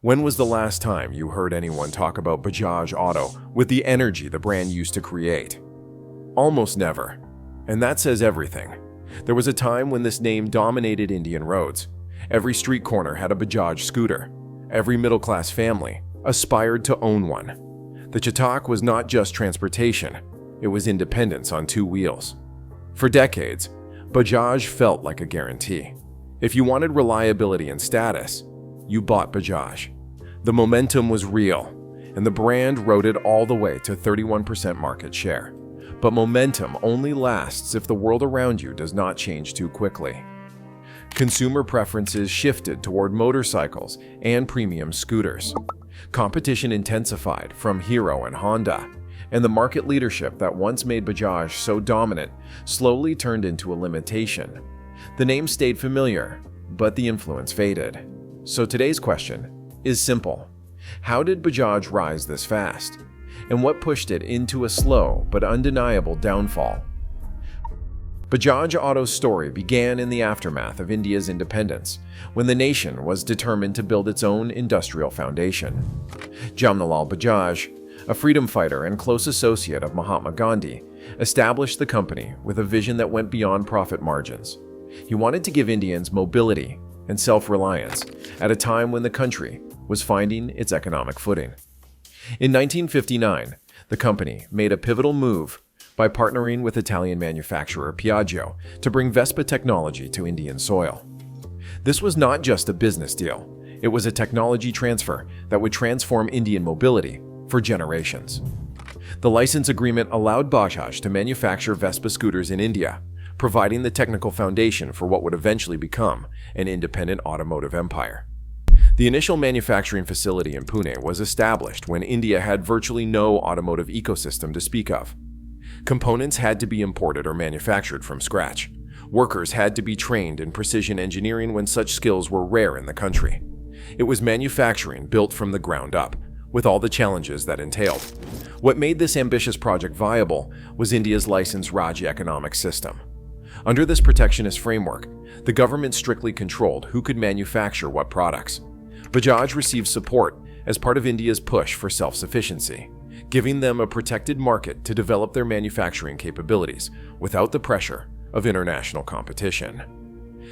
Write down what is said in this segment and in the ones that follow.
When was the last time you heard anyone talk about Bajaj Auto with the energy the brand used to create? Almost never. And that says everything. There was a time when this name dominated Indian roads. Every street corner had a Bajaj scooter. Every middle-class family aspired to own one. The Chetak was not just transportation, it was independence on two wheels. For decades, Bajaj felt like a guarantee. If you wanted reliability and status, you bought Bajaj. The momentum was real, and the brand rode it all the way to 31% market share. But momentum only lasts if the world around you does not change too quickly. Consumer preferences shifted toward motorcycles and premium scooters. Competition intensified from Hero and Honda, and the market leadership that once made Bajaj so dominant slowly turned into a limitation. The name stayed familiar, but the influence faded. So today's question is simple. How did Bajaj rise this fast? And what pushed it into a slow but undeniable downfall? Bajaj Auto's story began in the aftermath of India's independence, when the nation was determined to build its own industrial foundation. Jamnalal Bajaj, a freedom fighter and close associate of Mahatma Gandhi, established the company with a vision that went beyond profit margins. He wanted to give Indians mobility and self-reliance at a time when the country was finding its economic footing. In 1959, the company made a pivotal move by partnering with Italian manufacturer Piaggio to bring Vespa technology to Indian soil. This was not just a business deal, it was a technology transfer that would transform Indian mobility for generations. The license agreement allowed Bajaj to manufacture Vespa scooters in India, providing the technical foundation for what would eventually become an independent automotive empire. The initial manufacturing facility in Pune was established when India had virtually no automotive ecosystem to speak of. Components had to be imported or manufactured from scratch. Workers had to be trained in precision engineering when such skills were rare in the country. It was manufacturing built from the ground up, with all the challenges that entailed. What made this ambitious project viable was India's licensed Raj economic system. Under this protectionist framework, the government strictly controlled who could manufacture what products. Bajaj received support as part of India's push for self-sufficiency, giving them a protected market to develop their manufacturing capabilities without the pressure of international competition.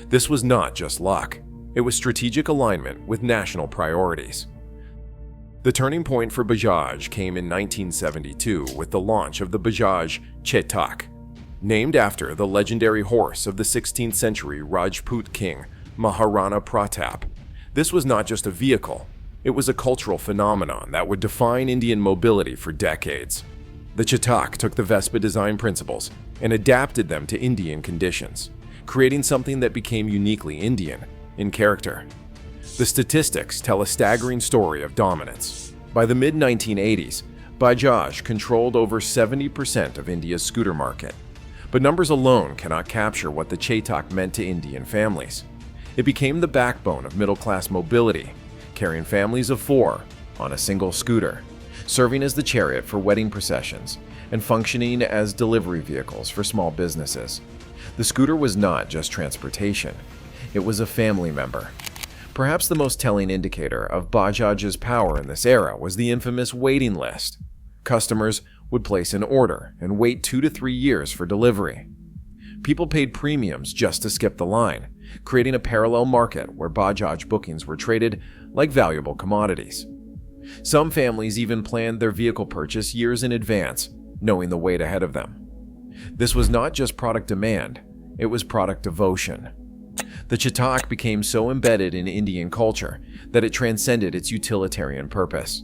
This was not just luck, it was strategic alignment with national priorities. The turning point for Bajaj came in 1972 with the launch of the Bajaj Chetak, named after the legendary horse of the 16th century Rajput king Maharana Pratap. This was not just a vehicle, it was a cultural phenomenon that would define Indian mobility for decades. The Chetak took the Vespa design principles and adapted them to Indian conditions, creating something that became uniquely Indian in character. The statistics tell a staggering story of dominance. By the mid-1980s, Bajaj controlled over 70% of India's scooter market. But numbers alone cannot capture what the Chetak meant to Indian families. It became the backbone of middle-class mobility, carrying families of four on a single scooter, serving as the chariot for wedding processions, and functioning as delivery vehicles for small businesses. The scooter was not just transportation, it was a family member. Perhaps the most telling indicator of Bajaj's power in this era was the infamous waiting list. Customers would place an order and wait 2 to 3 years for delivery. People paid premiums just to skip the line, creating a parallel market where Bajaj bookings were traded like valuable commodities. Some families even planned their vehicle purchase years in advance, knowing the wait ahead of them. This was not just product demand, it was product devotion. The Chetak became so embedded in Indian culture that it transcended its utilitarian purpose.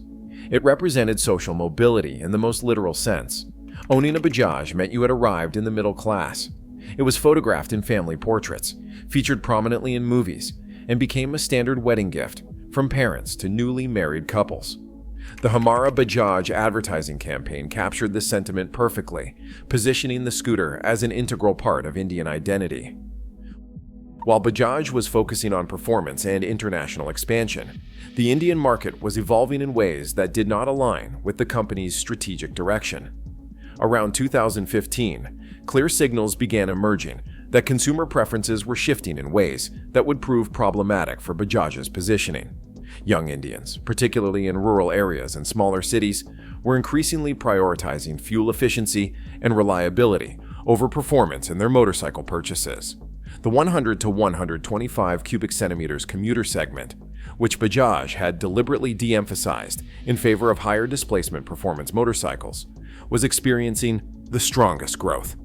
It represented social mobility in the most literal sense. Owning a Bajaj meant you had arrived in the middle class. It was photographed in family portraits, featured prominently in movies, and became a standard wedding gift from parents to newly married couples. The Hamara Bajaj advertising campaign captured this sentiment perfectly, positioning the scooter as an integral part of Indian identity. While Bajaj was focusing on performance and international expansion, the Indian market was evolving in ways that did not align with the company's strategic direction. Around 2015, clear signals began emerging that consumer preferences were shifting in ways that would prove problematic for Bajaj's positioning. Young Indians, particularly in rural areas and smaller cities, were increasingly prioritizing fuel efficiency and reliability over performance in their motorcycle purchases. The 100 to 125 cubic centimeters commuter segment, which Bajaj had deliberately de-emphasized in favor of higher displacement performance motorcycles, was experiencing the strongest growth.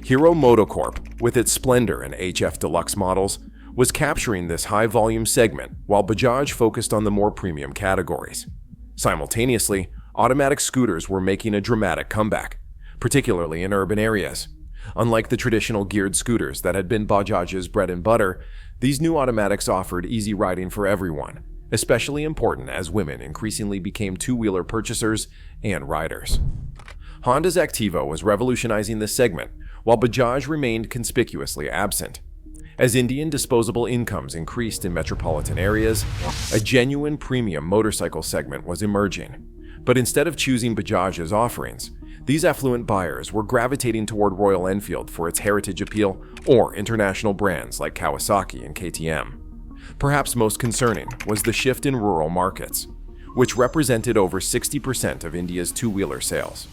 Hero MotoCorp, with its Splendor and HF Deluxe models, was capturing this high-volume segment while Bajaj focused on the more premium categories. Simultaneously, automatic scooters were making a dramatic comeback, particularly in urban areas. Unlike the traditional geared scooters that had been Bajaj's bread and butter, these new automatics offered easy riding for everyone, especially important as women increasingly became two-wheeler purchasers and riders. Honda's Activa was revolutionizing this segment, while Bajaj remained conspicuously absent. As Indian disposable incomes increased in metropolitan areas, a genuine premium motorcycle segment was emerging. But instead of choosing Bajaj's offerings, these affluent buyers were gravitating toward Royal Enfield for its heritage appeal or international brands like Kawasaki and KTM. Perhaps most concerning was the shift in rural markets, which represented over 60% of India's two-wheeler sales.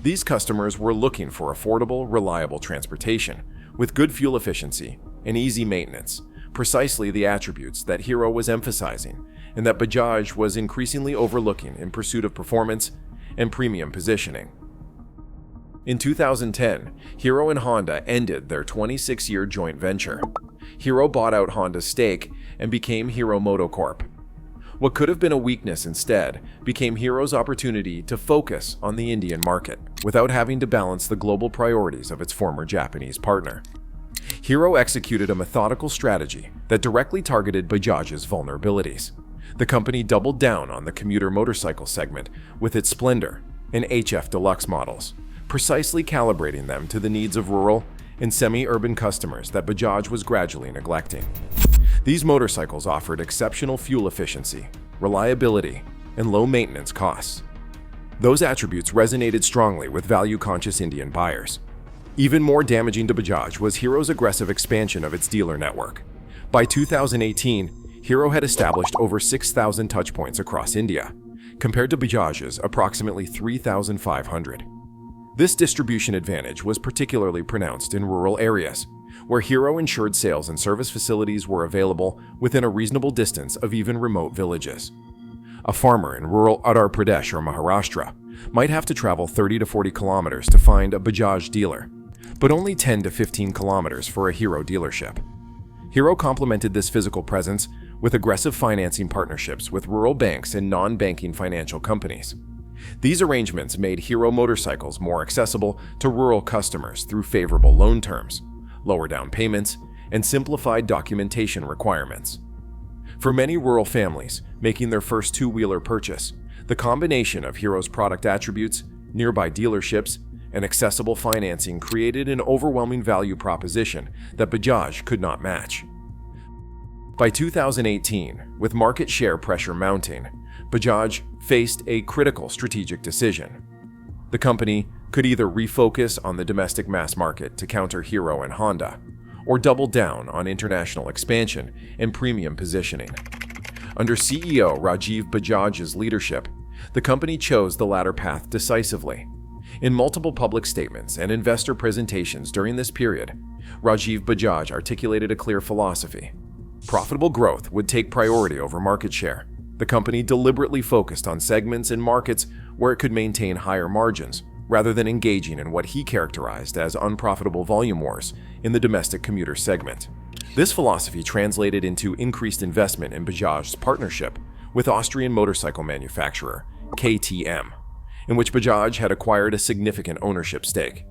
These customers were looking for affordable, reliable transportation with good fuel efficiency and easy maintenance, precisely the attributes that Hero was emphasizing and that Bajaj was increasingly overlooking in pursuit of performance and premium positioning. In 2010, Hero and Honda ended their 26-year joint venture. Hero bought out Honda's stake and became Hero MotoCorp. What could have been a weakness instead became Hero's opportunity to focus on the Indian market without having to balance the global priorities of its former Japanese partner. Hero executed a methodical strategy that directly targeted Bajaj's vulnerabilities. The company doubled down on the commuter motorcycle segment with its Splendor and HF Deluxe models, precisely calibrating them to the needs of rural and semi-urban customers that Bajaj was gradually neglecting. These motorcycles offered exceptional fuel efficiency, reliability, and low maintenance costs. Those attributes resonated strongly with value-conscious Indian buyers. Even more damaging to Bajaj was Hero's aggressive expansion of its dealer network. By 2018, Hero had established over 6,000 touchpoints across India, compared to Bajaj's approximately 3,500. This distribution advantage was particularly pronounced in rural areas, where Hero ensured sales and service facilities were available within a reasonable distance of even remote villages. A farmer in rural Uttar Pradesh or Maharashtra might have to travel 30 to 40 kilometers to find a Bajaj dealer, but only 10 to 15 kilometers for a Hero dealership. Hero complemented this physical presence with aggressive financing partnerships with rural banks and non-banking financial companies. These arrangements made Hero motorcycles more accessible to rural customers through favorable loan terms, lower down payments, and simplified documentation requirements. For many rural families making their first two-wheeler purchase, the combination of Hero's product attributes, nearby dealerships, and accessible financing created an overwhelming value proposition that Bajaj could not match. By 2018, with market share pressure mounting, Bajaj faced a critical strategic decision. The company could either refocus on the domestic mass market to counter Hero and Honda, or double down on international expansion and premium positioning. Under CEO Rajiv Bajaj's leadership, the company chose the latter path decisively. In multiple public statements and investor presentations during this period, Rajiv Bajaj articulated a clear philosophy. Profitable growth would take priority over market share. The company deliberately focused on segments and markets where it could maintain higher margins, rather than engaging in what he characterized as unprofitable volume wars in the domestic commuter segment. This philosophy translated into increased investment in Bajaj's partnership with Austrian motorcycle manufacturer KTM, in which Bajaj had acquired a significant ownership stake.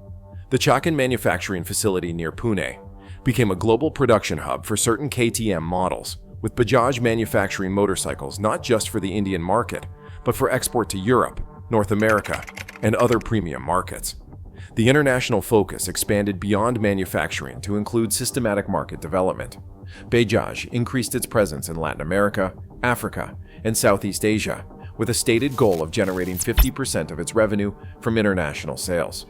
The Chakan manufacturing facility near Pune became a global production hub for certain KTM models, with Bajaj manufacturing motorcycles not just for the Indian market, but for export to Europe, North America, and other premium markets. The international focus expanded beyond manufacturing to include systematic market development. Bajaj increased its presence in Latin America, Africa, and Southeast Asia, with a stated goal of generating 50% of its revenue from international sales.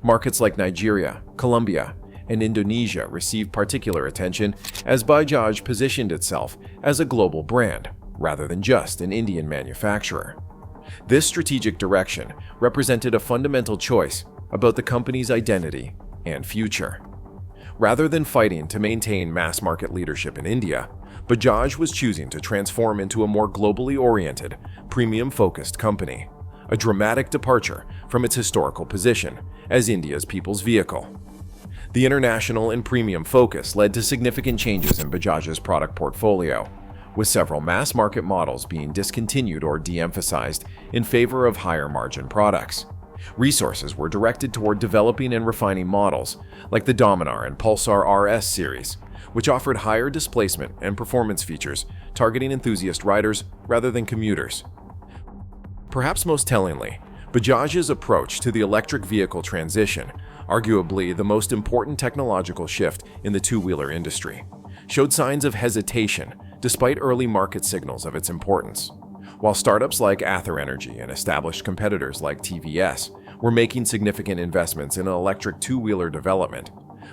Markets like Nigeria, Colombia, and Indonesia received particular attention as Bajaj positioned itself as a global brand, rather than just an Indian manufacturer. This strategic direction represented a fundamental choice about the company's identity and future. Rather than fighting to maintain mass-market leadership in India, Bajaj was choosing to transform into a more globally oriented, premium-focused company, a dramatic departure from its historical position as India's people's vehicle. The international and premium focus led to significant changes in Bajaj's product portfolio, with several mass-market models being discontinued or de-emphasized in favor of higher-margin products. Resources were directed toward developing and refining models like the Dominar and Pulsar RS series, which offered higher displacement and performance features targeting enthusiast riders rather than commuters. Perhaps most tellingly, Bajaj's approach to the electric vehicle transition, arguably the most important technological shift in the two-wheeler industry, showed signs of hesitation despite early market signals of its importance. While startups like Ather Energy and established competitors like TVS were making significant investments in electric two-wheeler development,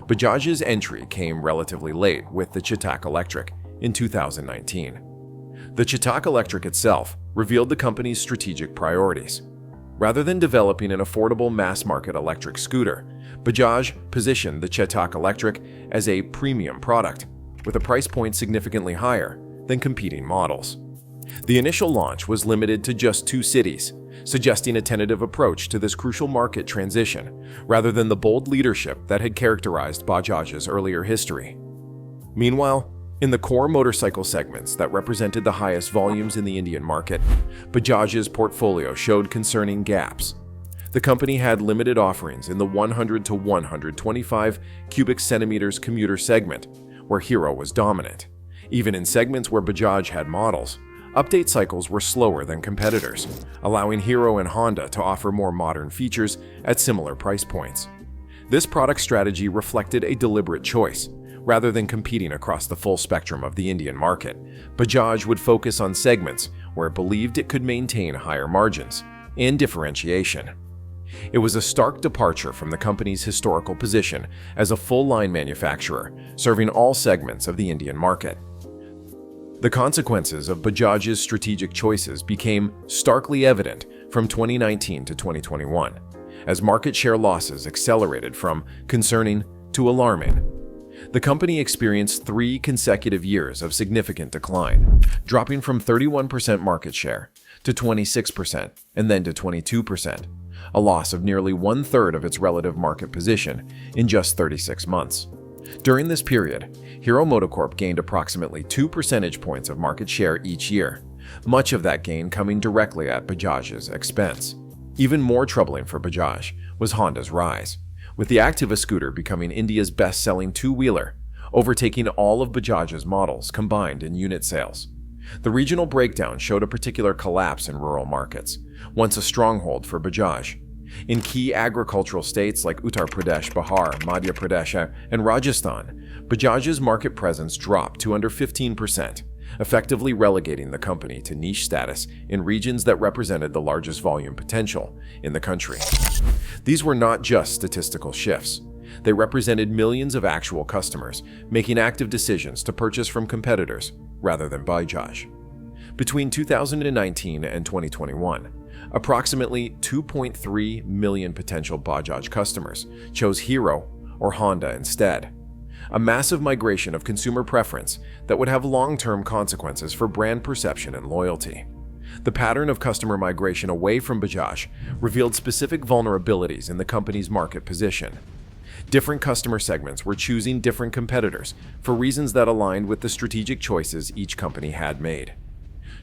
Bajaj's entry came relatively late with the Chetak Electric in 2019. The Chetak Electric itself revealed the company's strategic priorities. Rather than developing an affordable mass-market electric scooter, Bajaj positioned the Chetak Electric as a premium product, with a price point significantly higher than competing models. The initial launch was limited to just 2 cities, suggesting a tentative approach to this crucial market transition, rather than the bold leadership that had characterized Bajaj's earlier history. Meanwhile, in the core motorcycle segments that represented the highest volumes in the Indian market, Bajaj's portfolio showed concerning gaps. The company had limited offerings in the 100 to 125 cubic centimeters commuter segment, where Hero was dominant. Even in segments where Bajaj had models, update cycles were slower than competitors, allowing Hero and Honda to offer more modern features at similar price points. This product strategy reflected a deliberate choice. Rather than competing across the full spectrum of the Indian market, Bajaj would focus on segments where it believed it could maintain higher margins and differentiation. It was a stark departure from the company's historical position as a full-line manufacturer, serving all segments of the Indian market. The consequences of Bajaj's strategic choices became starkly evident from 2019 to 2021, as market share losses accelerated from concerning to alarming. The company experienced 3 consecutive years of significant decline, dropping from 31% market share to 26% and then to 22%, a loss of nearly 1/3 of its relative market position in just 36 months. During this period, Hero MotoCorp gained approximately 2 percentage points of market share each year, much of that gain coming directly at Bajaj's expense. Even more troubling for Bajaj was Honda's rise, with the Activa scooter becoming India's best-selling two-wheeler, overtaking all of Bajaj's models combined in unit sales. The regional breakdown showed a particular collapse in rural markets, once a stronghold for Bajaj. In key agricultural states like Uttar Pradesh, Bihar, Madhya Pradesh, and Rajasthan, Bajaj's market presence dropped to under 15%, effectively relegating the company to niche status in regions that represented the largest volume potential in the country. These were not just statistical shifts. They represented millions of actual customers making active decisions to purchase from competitors rather than Bajaj. Between 2019 and 2021, approximately 2.3 million potential Bajaj customers chose Hero or Honda instead. A massive migration of consumer preference that would have long-term consequences for brand perception and loyalty. The pattern of customer migration away from Bajaj revealed specific vulnerabilities in the company's market position. Different customer segments were choosing different competitors for reasons that aligned with the strategic choices each company had made.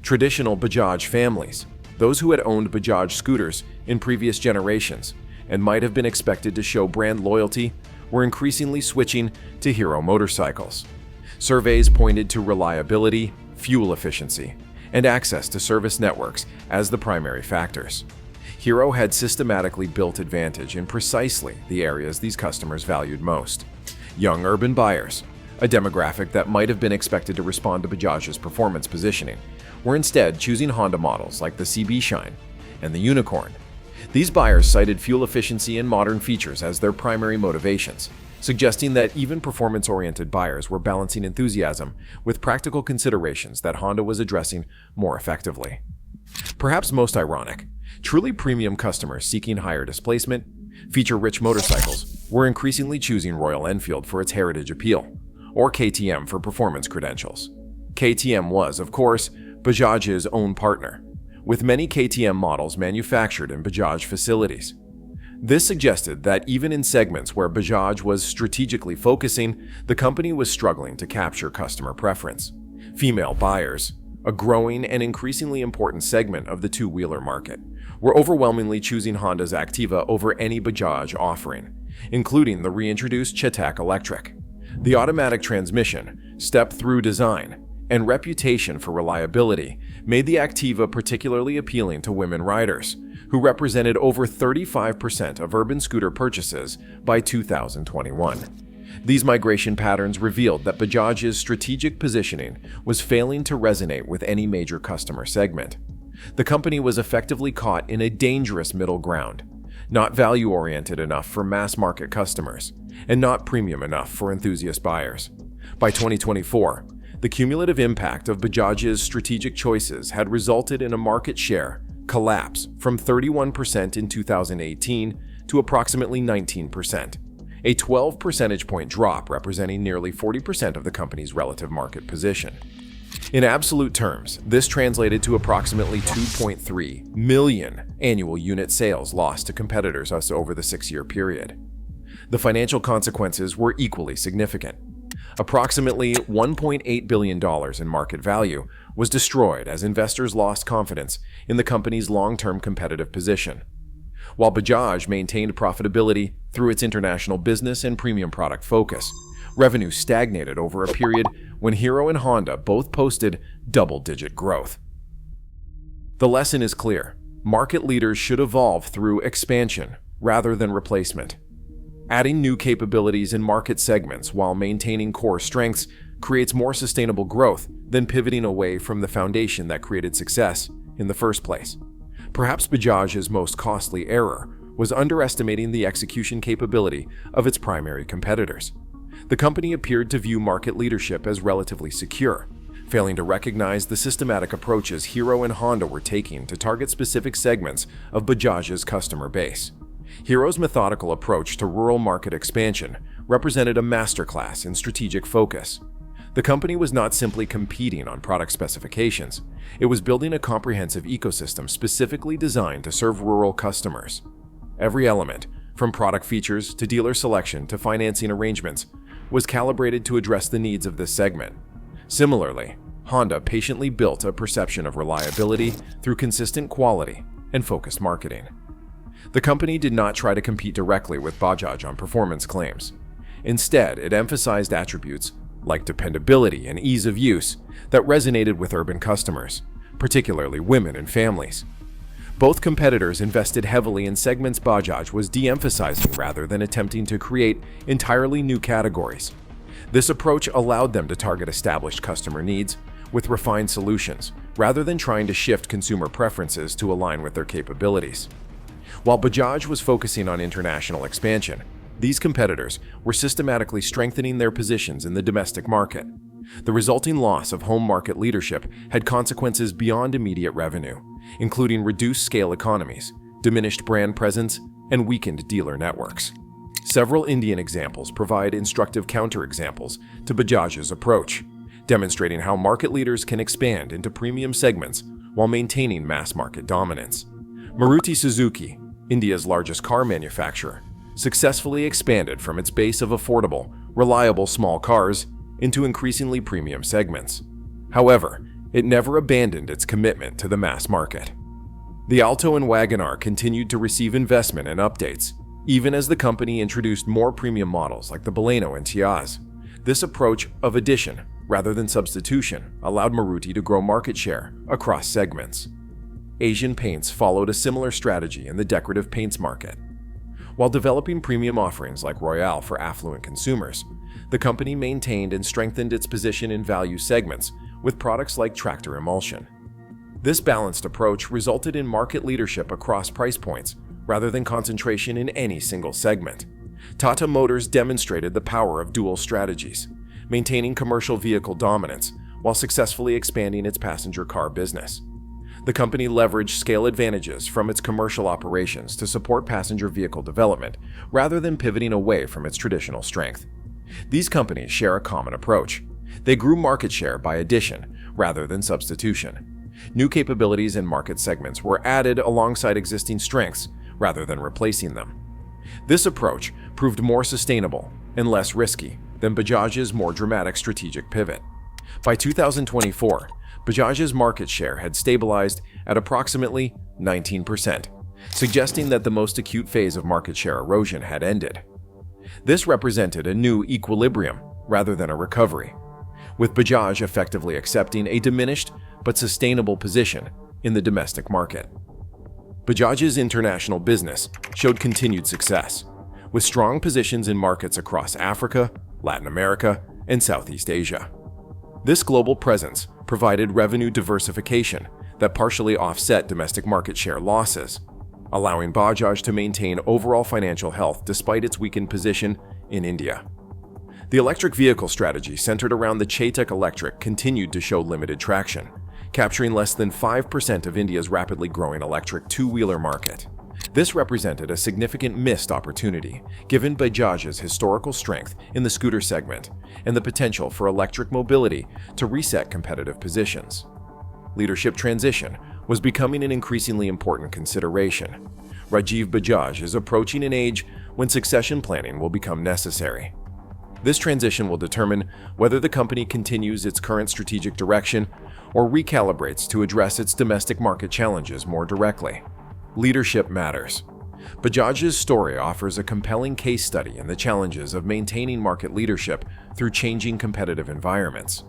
Traditional Bajaj families, those who had owned Bajaj scooters in previous generations and might have been expected to show brand loyalty, were increasingly switching to Hero motorcycles. Surveys pointed to reliability, fuel efficiency, and access to service networks as the primary factors. Hero had systematically built advantage in precisely the areas these customers valued most. Young urban buyers, a demographic that might have been expected to respond to Bajaj's performance positioning, were instead choosing Honda models like the CB Shine and the Unicorn. These buyers cited fuel efficiency and modern features as their primary motivations, suggesting that even performance-oriented buyers were balancing enthusiasm with practical considerations that Honda was addressing more effectively. Perhaps most ironic, truly premium customers seeking higher displacement, feature-rich motorcycles were increasingly choosing Royal Enfield for its heritage appeal, or KTM for performance credentials. KTM was, of course, Bajaj's own partner, with many KTM models manufactured in Bajaj facilities. This suggested that even in segments where Bajaj was strategically focusing, the company was struggling to capture customer preference. Female buyers, a growing and increasingly important segment of the two-wheeler market, were overwhelmingly choosing Honda's Activa over any Bajaj offering, including the reintroduced Chetak Electric. The automatic transmission, step-through design, and reputation for reliability made the Activa particularly appealing to women riders, who represented over 35% of urban scooter purchases by 2021. These migration patterns revealed that Bajaj's strategic positioning was failing to resonate with any major customer segment. The company was effectively caught in a dangerous middle ground, not value-oriented enough for mass-market customers, and not premium enough for enthusiast buyers. By 2024, the cumulative impact of Bajaj's strategic choices had resulted in a market share collapse from 31% in 2018 to approximately 19%, a 12 percentage point drop representing nearly 40% of the company's relative market position. In absolute terms, this translated to approximately 2.3 million annual unit sales lost to competitors over the 6-year period. The financial consequences were equally significant. Approximately $1.8 billion in market value was destroyed as investors lost confidence in the company's long-term competitive position. While Bajaj maintained profitability through its international business and premium product focus, revenue stagnated over a period when Hero and Honda both posted double-digit growth. The lesson is clear. Market leaders should evolve through expansion rather than replacement. Adding new capabilities in market segments while maintaining core strengths creates more sustainable growth than pivoting away from the foundation that created success in the first place. Perhaps Bajaj's most costly error was underestimating the execution capability of its primary competitors. The company appeared to view market leadership as relatively secure, failing to recognize the systematic approaches Hero and Honda were taking to target specific segments of Bajaj's customer base. Hero's methodical approach to rural market expansion represented a masterclass in strategic focus. The company was not simply competing on product specifications, it was building a comprehensive ecosystem specifically designed to serve rural customers. Every element, from product features to dealer selection to financing arrangements, was calibrated to address the needs of this segment. Similarly, Honda patiently built a perception of reliability through consistent quality and focused marketing. The company did not try to compete directly with Bajaj on performance claims. Instead, it emphasized attributes like dependability and ease of use that resonated with urban customers, particularly women and families. Both competitors invested heavily in segments Bajaj was de-emphasizing rather than attempting to create entirely new categories. This approach allowed them to target established customer needs with refined solutions, rather than trying to shift consumer preferences to align with their capabilities. While Bajaj was focusing on international expansion, these competitors were systematically strengthening their positions in the domestic market. The resulting loss of home market leadership had consequences beyond immediate revenue, including reduced scale economies, diminished brand presence, and weakened dealer networks. Several Indian examples provide instructive counterexamples to Bajaj's approach, demonstrating how market leaders can expand into premium segments while maintaining mass market dominance. Maruti Suzuki, India's largest car manufacturer, successfully expanded from its base of affordable, reliable small cars into increasingly premium segments. However, it never abandoned its commitment to the mass market. The Alto and Wagon-R continued to receive investment and updates, even as the company introduced more premium models like the Baleno and Tiaz. This approach of addition rather than substitution allowed Maruti to grow market share across segments. Asian Paints followed a similar strategy in the decorative paints market. While developing premium offerings like Royale for affluent consumers, the company maintained and strengthened its position in value segments with products like Tractor Emulsion. This balanced approach resulted in market leadership across price points rather than concentration in any single segment. Tata Motors demonstrated the power of dual strategies, maintaining commercial vehicle dominance while successfully expanding its passenger car business. The company leveraged scale advantages from its commercial operations to support passenger vehicle development rather than pivoting away from its traditional strength. These companies share a common approach. They grew market share by addition rather than substitution. New capabilities and market segments were added alongside existing strengths rather than replacing them. This approach proved more sustainable and less risky than Bajaj's more dramatic strategic pivot. By 2024, Bajaj's market share had stabilized at approximately 19%, suggesting that the most acute phase of market share erosion had ended. This represented a new equilibrium rather than a recovery, with Bajaj effectively accepting a diminished but sustainable position in the domestic market. Bajaj's international business showed continued success, with strong positions in markets across Africa, Latin America, and Southeast Asia. This global presence provided revenue diversification that partially offset domestic market share losses, allowing Bajaj to maintain overall financial health despite its weakened position in India. The electric vehicle strategy centered around the Chetak Electric continued to show limited traction, capturing less than 5% of India's rapidly growing electric two-wheeler market. This represented a significant missed opportunity, given Bajaj's historical strength in the scooter segment and the potential for electric mobility to reset competitive positions. Leadership transition was becoming an increasingly important consideration. Rajiv Bajaj is approaching an age when succession planning will become necessary. This transition will determine whether the company continues its current strategic direction or recalibrates to address its domestic market challenges more directly. Leadership matters. Bajaj's story offers a compelling case study in the challenges of maintaining market leadership through changing competitive environments.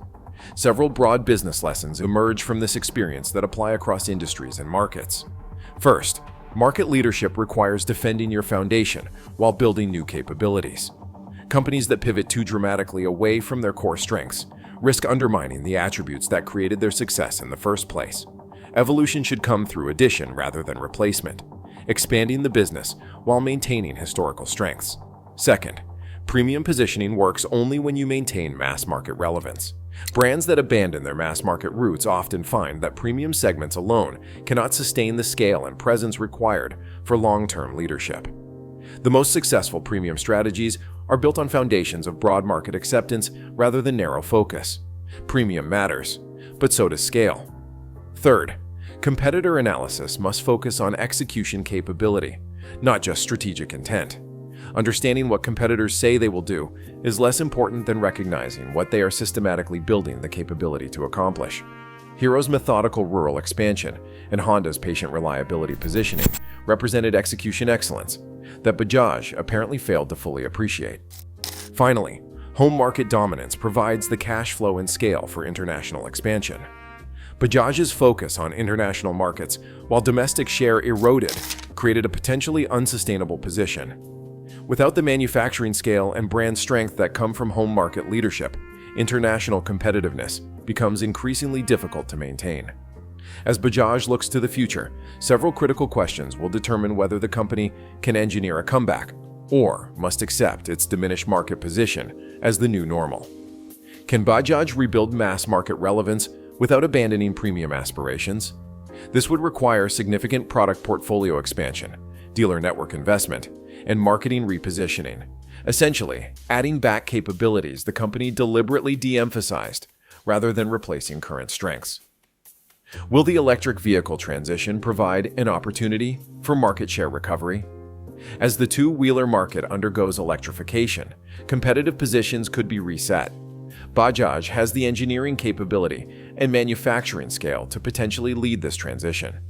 Several broad business lessons emerge from this experience that apply across industries and markets. First, market leadership requires defending your foundation while building new capabilities. Companies that pivot too dramatically away from their core strengths risk undermining the attributes that created their success in the first place. Evolution should come through addition rather than replacement, expanding the business while maintaining historical strengths. Second, premium positioning works only when you maintain mass market relevance. Brands that abandon their mass market roots often find that premium segments alone cannot sustain the scale and presence required for long-term leadership. The most successful premium strategies are built on foundations of broad market acceptance rather than narrow focus. Premium matters, but so does scale. Third, competitor analysis must focus on execution capability, not just strategic intent. Understanding what competitors say they will do is less important than recognizing what they are systematically building the capability to accomplish. Hero's methodical rural expansion and Honda's patient reliability positioning represented execution excellence that Bajaj apparently failed to fully appreciate. Finally, home market dominance provides the cash flow and scale for international expansion. Bajaj's focus on international markets, while domestic share eroded, created a potentially unsustainable position. Without the manufacturing scale and brand strength that come from home market leadership, international competitiveness becomes increasingly difficult to maintain. As Bajaj looks to the future, several critical questions will determine whether the company can engineer a comeback or must accept its diminished market position as the new normal. Can Bajaj rebuild mass market relevance without abandoning premium aspirations? This would require significant product portfolio expansion, dealer network investment, and marketing repositioning, essentially adding back capabilities the company deliberately de-emphasized rather than replacing current strengths. Will the electric vehicle transition provide an opportunity for market share recovery? As the two-wheeler market undergoes electrification, competitive positions could be reset. Bajaj has the engineering capability and manufacturing scale to potentially lead this transition,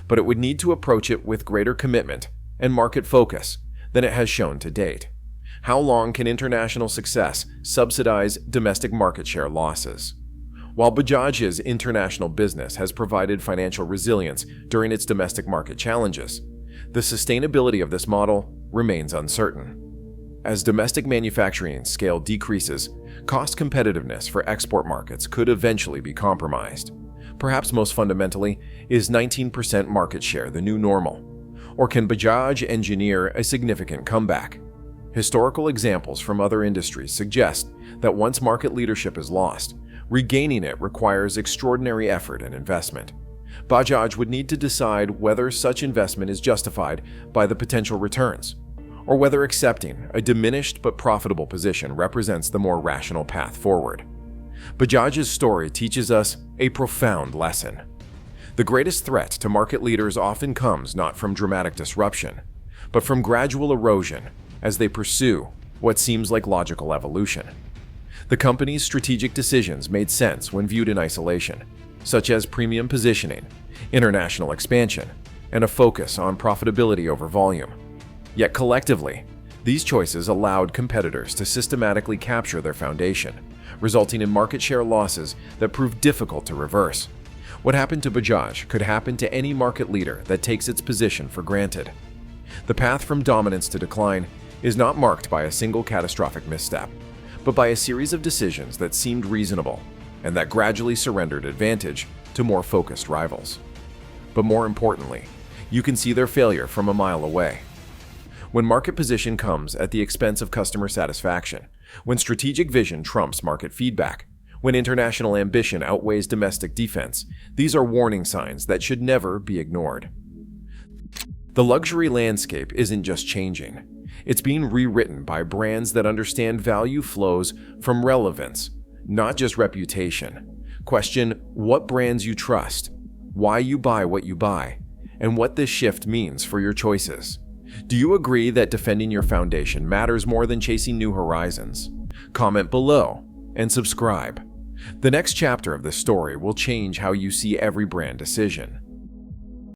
but it would need to approach it with greater commitment and market focus than it has shown to date. How long can international success subsidize domestic market share losses? While Bajaj's international business has provided financial resilience during its domestic market challenges, the sustainability of this model remains uncertain. As domestic manufacturing scale decreases, cost competitiveness for export markets could eventually be compromised. Perhaps most fundamentally, is 19% market share the new normal? Or can Bajaj engineer a significant comeback? Historical examples from other industries suggest that once market leadership is lost, regaining it requires extraordinary effort and investment. Bajaj would need to decide whether such investment is justified by the potential returns, or whether accepting a diminished but profitable position represents the more rational path forward. Bajaj's story teaches us a profound lesson. The greatest threat to market leaders often comes not from dramatic disruption, but from gradual erosion as they pursue what seems like logical evolution. The company's strategic decisions made sense when viewed in isolation, such as premium positioning, international expansion, and a focus on profitability over volume. Yet collectively, these choices allowed competitors to systematically capture their foundation, resulting in market share losses that proved difficult to reverse. What happened to Bajaj could happen to any market leader that takes its position for granted. The path from dominance to decline is not marked by a single catastrophic misstep, but by a series of decisions that seemed reasonable and that gradually surrendered advantage to more focused rivals. But more importantly, you can see their failure from a mile away. When market position comes at the expense of customer satisfaction, when strategic vision trumps market feedback, when international ambition outweighs domestic defense, these are warning signs that should never be ignored. The luxury landscape isn't just changing. It's being rewritten by brands that understand value flows from relevance, not just reputation. Question what brands you trust, why you buy what you buy, and what this shift means for your choices. Do you agree that defending your foundation matters more than chasing new horizons? Comment below and subscribe. The next chapter of this story will change how you see every brand decision.